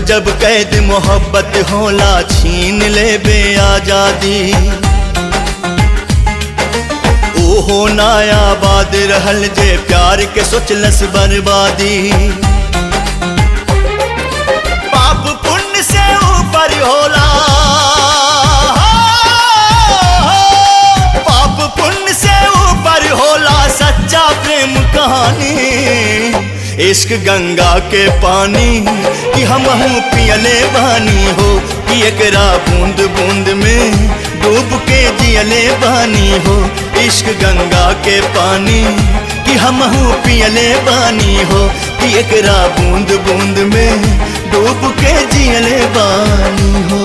जब कैद मोहब्बत होला छीन ले बे आजादी। ओहो नायाबाद रहल जे प्यार के सोचलस बर्बादी। पाप पुण्य से ऊपर होला, पाप पुण्य से ऊपर होला सच्चा प्रेम कहानी। इश्क गंगा के पानी कि हमहू पियले बानी हो, कि एकरा बूंद बूंद में डूब के जियले बानी हो। इश्क गंगा के पानी कि हमहू पियले बानी हो, कि एकरा बूंद बूंद में डूब के जियले बानी हो।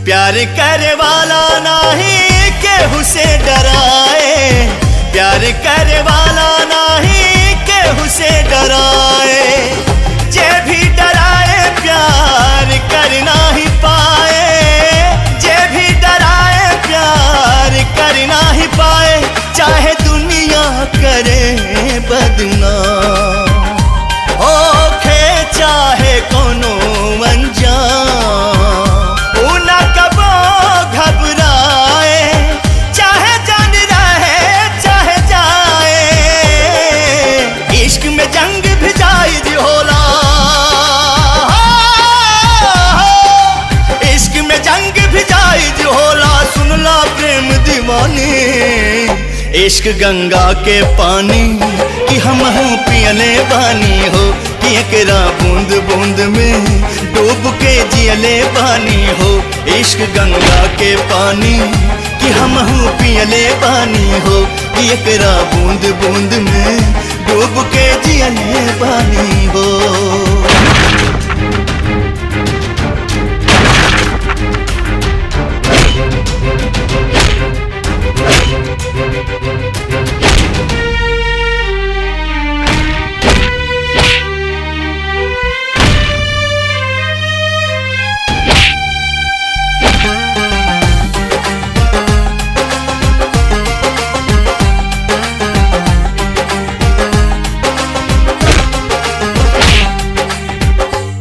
प्यार करे वाला नहीं केहू से डराए, प्यार करे वाला नहीं केहू से डराए। जे भी डराए प्यार कर नहीं पाए, जे भी डराए प्यार कर नहीं पाए। चाहे दुनिया करे बदनाम ओखे, चाहे कोनो अनजान इश्क गंगा के पानी कि हमहू पियले बानी हो, कि एकरा बूंद बूंद में डूब के जियले बानी हो। इश्क गंगा के पानी कि हमहू पियले बानी हो, कि एकरा बूंद बूंद में डूब के जियले बानी हो।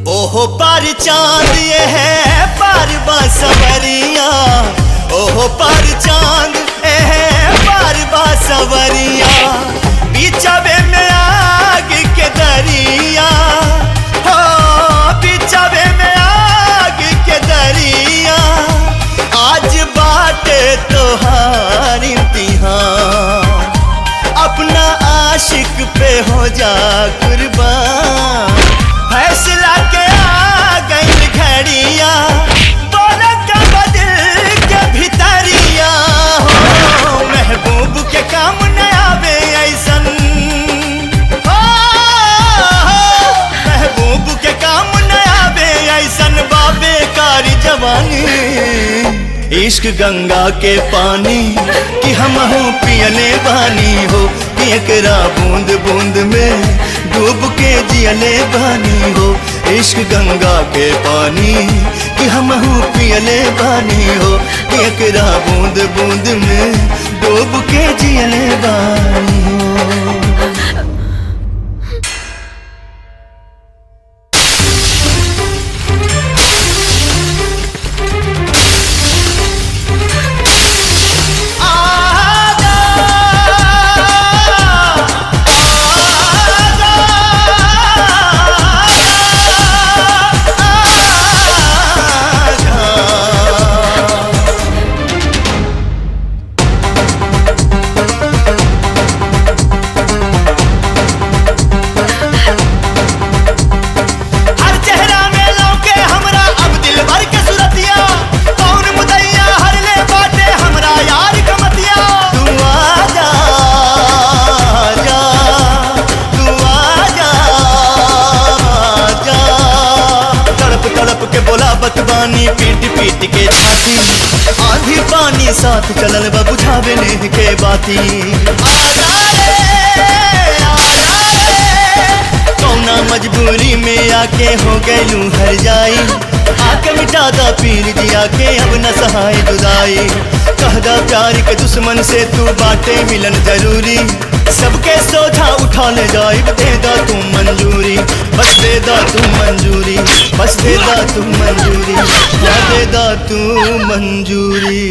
ओहो पार चांद ये है पार बांसवरिया, ओहो पार चांद ये है पार बांसवरिया। बिछावे में आग के दरिया हो, बिछावे में आग के दरिया। आज बाटे तोहार इम्तिहान, अपना आशिक पे हो जा कुर्बान। फैसला के आ गई घड़िया, बोला का बदल के भितरिया हो। महबूब के काम न आवे ऐसन हो, महबूब के काम न आवे ऐसन बाबे कारी जवानी। इश्क गंगा के पानी कि हमहू पियले बानी हो, कि एकरा बूंद बूंद में डूब के जियले बानी हो। इश्क गंगा के पानी कि हमहू पियले बानी हो, कि एकरा बूंद बूंद में डूब के जियले बानी हो। बानी पीट पीट के छाती, आंधी पानी साथ चलल बा बुझावे नेह के बाती। आजा रे के हो गैलू हर जाई, आके मिटा दा पीर जिया के अब न सहाय जुदाई। कहदा प्यार के दुश्मन से तू बाटे मिलन जरूरी, सबके सोझा उठा ले जाई, दे दा तू मंजूरी, बस दे दा तू मंजूरी, बस दे दा तू मंजूरी, दे दा तू मंजूरी।